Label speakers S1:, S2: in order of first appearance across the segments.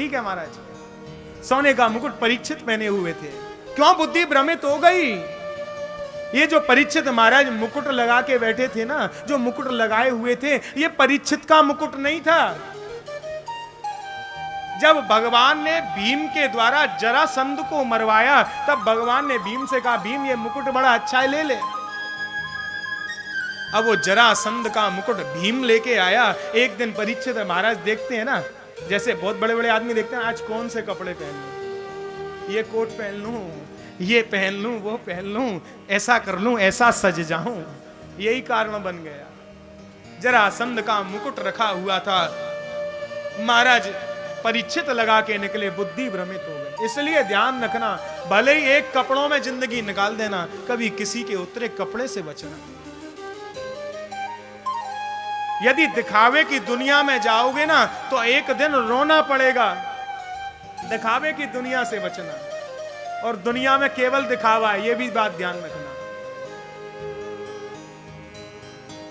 S1: ठीक है महाराज, सोने का मुकुट परीक्षित पहने हुए थे। क्यों बुद्धि भ्रमित हो गई? ये जो परीक्षित महाराज मुकुट लगा के बैठे थे ना, जो मुकुट लगाए हुए थे, ये परीक्षित का मुकुट नहीं था। जब भगवान ने भीम के द्वारा जरासंध को मरवाया, तब भगवान ने भीम से कहा, भीम ये मुकुट बड़ा अच्छा है, ले ले। अब वो जरासंध का मुकुट भीम लेके आया। एक दिन परीक्षित महाराज देखते हैं ना, जैसे बहुत बड़े बड़े आदमी देखते हैं, आज कौन से कपड़े पहन लूं, ये कोट पहन लूं, ये पहन लूं, वो पहन लूं, ऐसा कर लूं, ऐसा सज जाऊं। यही कारण बन गया। जरासंध का मुकुट रखा हुआ था, महाराज परीक्षित लगा के निकले, बुद्धि भ्रमित हो गई। इसलिए ध्यान रखना, भले ही एक कपड़ों में जिंदगी निकाल देना, कभी किसी के उतरे कपड़े से बचना। यदि दिखावे की दुनिया में जाओगे ना, तो एक दिन रोना पड़ेगा। दिखावे की दुनिया से बचना, और दुनिया में केवल दिखावा है, यह भी बात ध्यान रखना।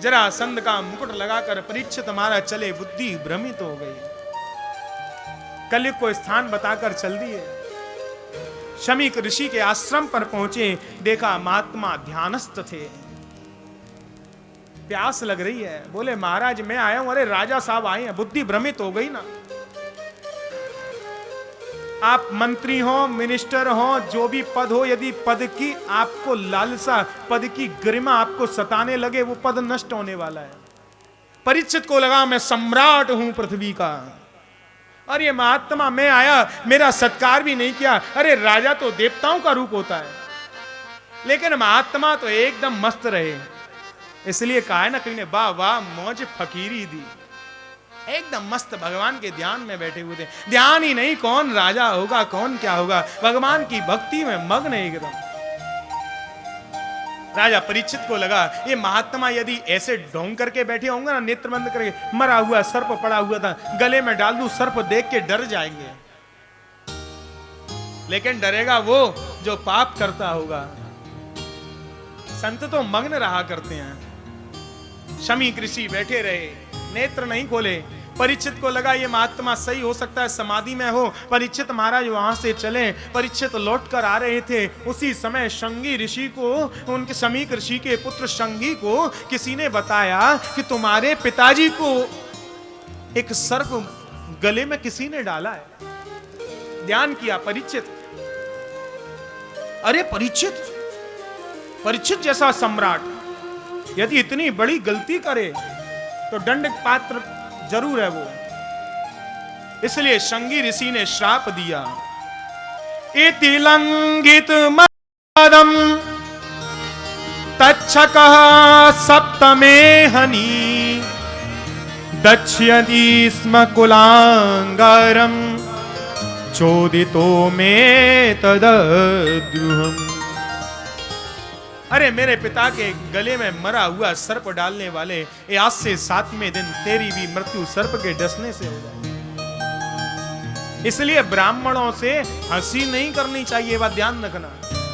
S1: जरासंध का मुकुट लगाकर परीक्षित हमारा चले, बुद्धि भ्रमित हो गई। कलयुग को स्थान बताकर चल दिए। शमीक ऋषि के आश्रम पर पहुंचे, देखा महात्मा ध्यानस्थ थे। प्यास लग रही है, बोले महाराज मैं आया हूं। अरे राजा साहब आए हैं। बुद्धि भ्रमित हो गई ना। आप मंत्री हो, मिनिस्टर हो, जो भी पद हो, यदि पद की आपको लालसा, पद की गरिमा आपको सताने लगे, वो पद नष्ट होने वाला है। परीक्षित को लगा मैं सम्राट हूं पृथ्वी का। और ये महात्मा मैं आया, मेरा सत्कार भी नहीं किया। अरे राजा तो देवताओं का रूप होता है, लेकिन महात्मा तो एकदम मस्त रहे। इसलिए कहा है ना कहीं ने, वाह वाह मौज फकीरी दी। एकदम मस्त भगवान के ध्यान में बैठे हुए थे। ध्यान ही नहीं, कौन राजा होगा, कौन क्या होगा, भगवान की भक्ति में मग्न एकदम। राजा परीक्षित को लगा ये महात्मा यदि ऐसे ढोंग करके बैठे होंगे ना, नेत्र बंद करके, मरा हुआ सर्प पड़ा हुआ था, गले में डाल दूं, सर्प देख के डर जाएंगे। लेकिन डरेगा वो जो पाप करता होगा। संत तो मग्न रहा करते हैं। शमीक ऋषि बैठे रहे, नेत्र नहीं खोले। परीक्षित को लगा ये महात्मा सही हो सकता है समाधि में हो। परीक्षित महाराज वहां से चले। परीक्षित लौट कर आ रहे थे, उसी समय शंगी ऋषि को, उनके शमीक ऋषि के पुत्र शंगी को किसी ने बताया कि तुम्हारे पिताजी को एक सर्प गले में किसी ने डाला है। ध्यान किया परीक्षित, अरे परीक्षित जैसा सम्राट यदि इतनी बड़ी गलती करे तो दंड पात्र जरूर है वो। इसलिए शंगी ऋषि ने श्राप दिया, इति लंघित मदम तच्छकः सप्तमे हनि दक्ष्यति स्म कुलांगरम चोदितो में तद्रुहम्। अरे मेरे पिता के गले में मरा हुआ सर्प डालने वाले, ये आज से 7वें दिन तेरी भी मृत्यु सर्प के डसने से हो जाए। इसलिए ब्राह्मणों से हंसी नहीं करनी चाहिए, वह ध्यान रखना।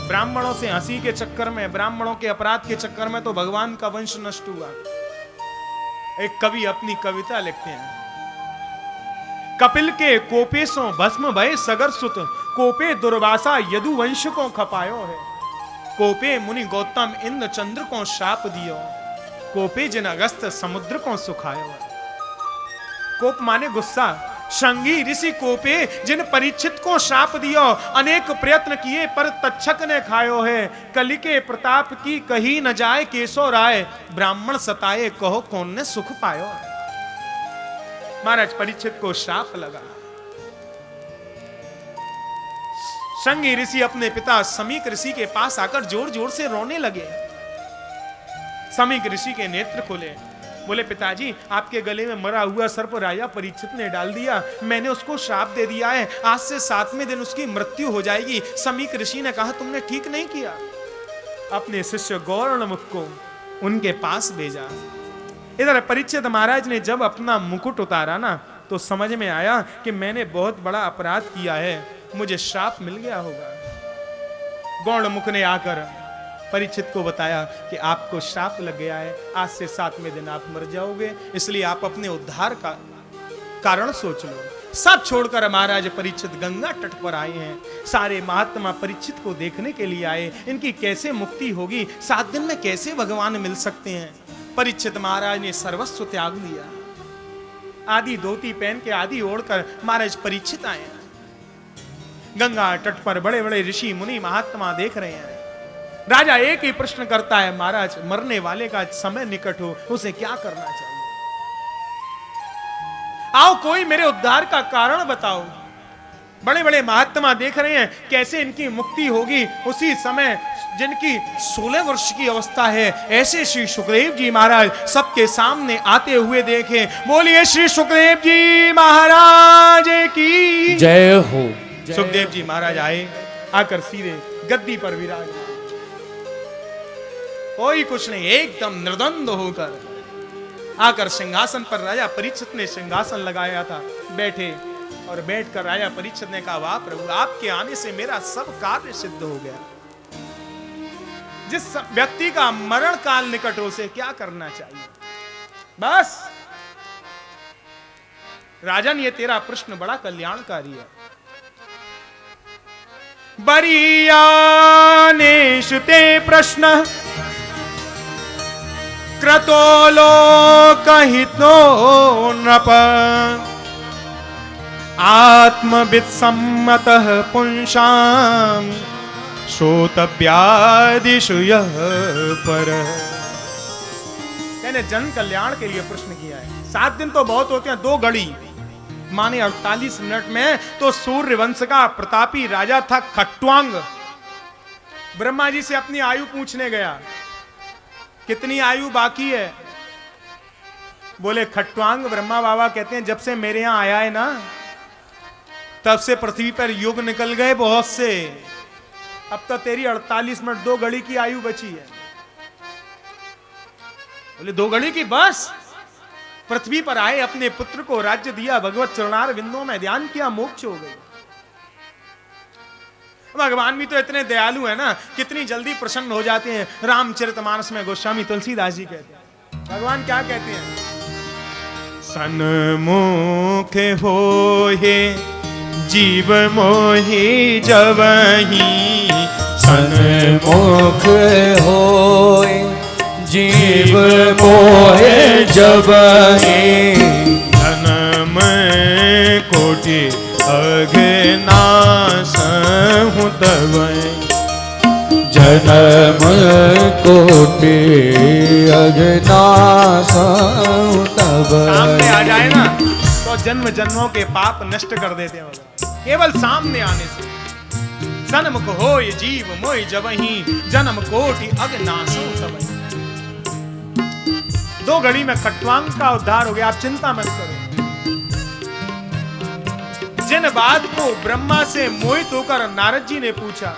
S1: ब्राह्मणों से हंसी के चक्कर में, ब्राह्मणों के अपराध के चक्कर में तो भगवान का वंश नष्ट हुआ। एक कवि अपनी कविता लिखते हैं, कपिल के कोपे सो भस्म भय सगर सुत, कोपे दुर्वासा यदुवंश को खपायो है। कोपे मुनि गौतम इंद्र चंद्र को शाप दियो, कोपे जिन अगस्त समुद्र को सुखायो। कोप माने गुस्सा। शंगी ऋषि कोपे जिन परीक्षित को शाप दियो, अनेक प्रयत्न किए पर तक्षक ने खायो है। कलि के प्रताप की कही न जाए केशो राय, ब्राह्मण सताए कहो कौन ने सुख पायो। महाराज परीक्षित को शाप लगा। शंगी ऋषि अपने पिता शमीक ऋषि के पास आकर जोर जोर से रोने लगे। शमीक ऋषि के नेत्र खोले, बोले पिताजी आपके गले में मरा हुआ सर्प राजा परीक्षित ने डाल दिया, मैंने उसको श्राप दे दिया है, आज से 7वें दिन उसकी मृत्यु हो जाएगी। शमीक ऋषि ने कहा तुमने ठीक नहीं किया। अपने शिष्य गौरणमुख को उनके पास भेजा। इधर परीक्षित महाराज ने जब अपना मुकुट उतारा ना, तो समझ में आया कि मैंने बहुत बड़ा अपराध किया है, मुझे श्राप मिल गया होगा। गौणमुख ने आकर परीक्षित को बताया कि आपको श्राप लग गया है, आज से 7वें दिन आप मर जाओगे, इसलिए आप अपने उद्धार का कारण सोच लो। सब छोड़कर महाराज परीक्षित गंगा तट पर आए हैं। सारे महात्मा परीक्षित को देखने के लिए आए, इनकी कैसे मुक्ति होगी, 7 दिन में कैसे भगवान मिल सकते हैं। परीक्षित महाराज ने सर्वस्व त्याग दिया, आधी धोती पहन के आधी ओढ़कर महाराज परीक्षित आए। गंगा तट पर बड़े बड़े ऋषि मुनि महात्मा देख रहे हैं। राजा एक ही प्रश्न करता है, महाराज मरने वाले का समय निकट हो, उसे क्या करना चाहिए? आओ कोई मेरे उद्धार का कारण बताओ। बड़े बड़े महात्मा देख रहे हैं कैसे इनकी मुक्ति होगी। उसी समय जिनकी 16 वर्ष की अवस्था है, ऐसे श्री सुखदेव जी महाराज सबके सामने आते हुए देखे। बोलिए श्री सुखदेव जी महाराज की
S2: जय हो।
S1: सुखदेव जी महाराज आए, आकर सीधे गद्दी पर विराज, कोई कुछ नहीं, एकदम निर्द्वंद होकर आकर सिंहासन पर राजा परीक्षित ने सिंहासन लगाया था, बैठे और बैठकर राजा परीक्षित ने कहा, वाह प्रभु, आपके आने से मेरा सब कार्य सिद्ध हो गया। जिस व्यक्ति का मरण काल निकट हो, उसे क्या करना चाहिए? बस राजन, ये तेरा प्रश्न बड़ा कल्याणकारी है। बरीयानेषु ते प्रश्न क्रतो लोकहितो नृप आत्मविद सम्मतः पुंसां श्रोतव्यादिषु यः परः। मैंने जन कल्याण के लिए प्रश्न किया है। 7 दिन तो बहुत होते हैं, 2 घड़ी माने 48 मिनट में तो सूर्य वंश का प्रतापी राजा था खट्वांग, ब्रह्मा जी से अपनी आयु पूछने गया, कितनी आयु बाकी है? बोले खट्वांग, ब्रह्मा बाबा कहते हैं जब से मेरे यहां आया है ना, तब से पृथ्वी पर युग निकल गए बहुत से, अब तो तेरी 48 मिनट 2 घड़ी की आयु बची है। बोले 2 घड़ी की बस? पृथ्वी पर आए, अपने पुत्र को राज्य दिया, भगवत चरणार बिंदुओं में ध्यान किया, मोक्ष हो गई। भगवान भी तो इतने दयालु है ना, कितनी जल्दी प्रसन्न हो जाते हैं। रामचरितमानस में गोस्वामी तुलसीदास जी कहते हैं, भगवान क्या कहते हैं? सन्मुख होए जीव मोहि जबहि,
S2: सन्मुख होए जीव मोहे जबहि,
S1: जन्म कोटि अघनासहु तबै,
S2: जन्म कोटि अघनासहु तबै।
S1: सामने आ जाए ना तो जन्म जन्मों के पाप नष्ट कर देते हैं केवल सामने आने से। सन्मुख होय जीव मोहि जबहि, जन्म कोटि अघनासहु तबै। 2 घड़ी में खट्वांग का उद्धार हो गया, आप चिंता मत करो। जिन बात को ब्रह्मा से मोहित होकर नारद जी ने पूछा,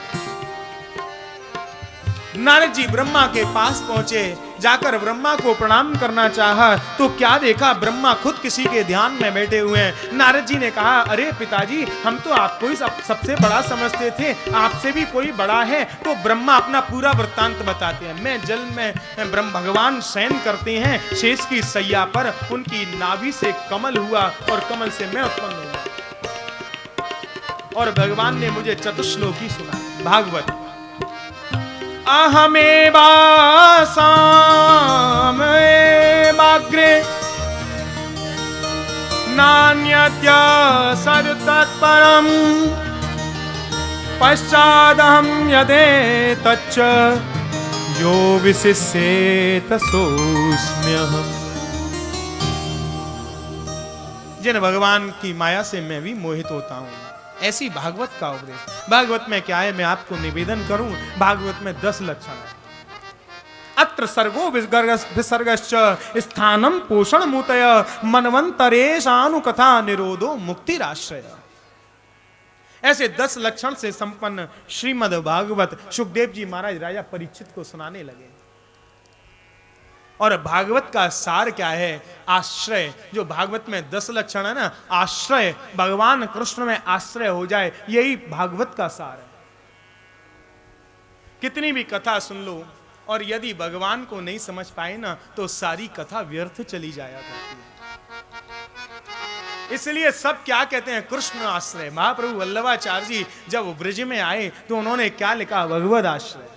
S1: नारद जी ब्रह्मा के पास पहुंचे, जाकर ब्रह्मा को प्रणाम करना चाहा तो क्या देखा, ब्रह्मा खुद किसी के ध्यान में बैठे हुए हैं। नारद जी ने कहा, अरे पिताजी, हम तो आपको ही सबसे बड़ा समझते थे, आपसे भी कोई बड़ा है? तो ब्रह्मा अपना पूरा वृत्तांत बताते हैं। मैं जल में ब्रह्म भगवान शयन करते हैं, शेष की सैया पर, उनकी नाभि से कमल हुआ और कमल से मैं उत्पन्न हुआ, और भगवान ने मुझे चतुश्लोकी सुना। भागवत, अहमेवासामेवाग्रे नान्यत्य सदतत्परम् पश्चादहं यदेतच्च यो विशिष्येत सोऽस्म्यहम्। जिन भगवान की माया से मैं भी मोहित होता हूं, ऐसी भागवत का उपदेश। भागवत में क्या है, मैं आपको निवेदन करूं। भागवत में 10 लक्षण है। अत्र सर्गो विसर्गश्च स्थानम पोषण मूतय मनवंतरेशानु कथा निरोधो मुक्तिराश्रय। ऐसे 10 लक्षण से संपन्न श्रीमद् भागवत सुखदेव जी महाराज राजा परीक्षित को सुनाने लगे। और भागवत का सार क्या है? आश्रय। जो भागवत में 10 लक्षण है ना, आश्रय, भगवान कृष्ण में आश्रय हो जाए, यही भागवत का सार है। कितनी भी कथा सुन लो और यदि भगवान को नहीं समझ पाए ना, तो सारी कथा व्यर्थ चली जाया करती है। इसलिए सब क्या कहते हैं, कृष्ण आश्रय। महाप्रभु वल्लभाचार्य जी जब ब्रज में आए तो उन्होंने क्या लिखा, भगवद आश्रय।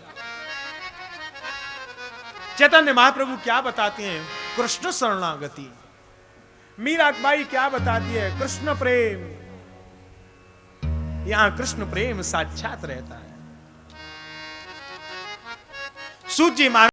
S1: चैतन्य महाप्रभु क्या बताते हैं, कृष्ण शरणागति। मीराबाई क्या बताती है, कृष्ण प्रेम। यहां कृष्ण प्रेम साक्षात रहता है। सूत जी महाराज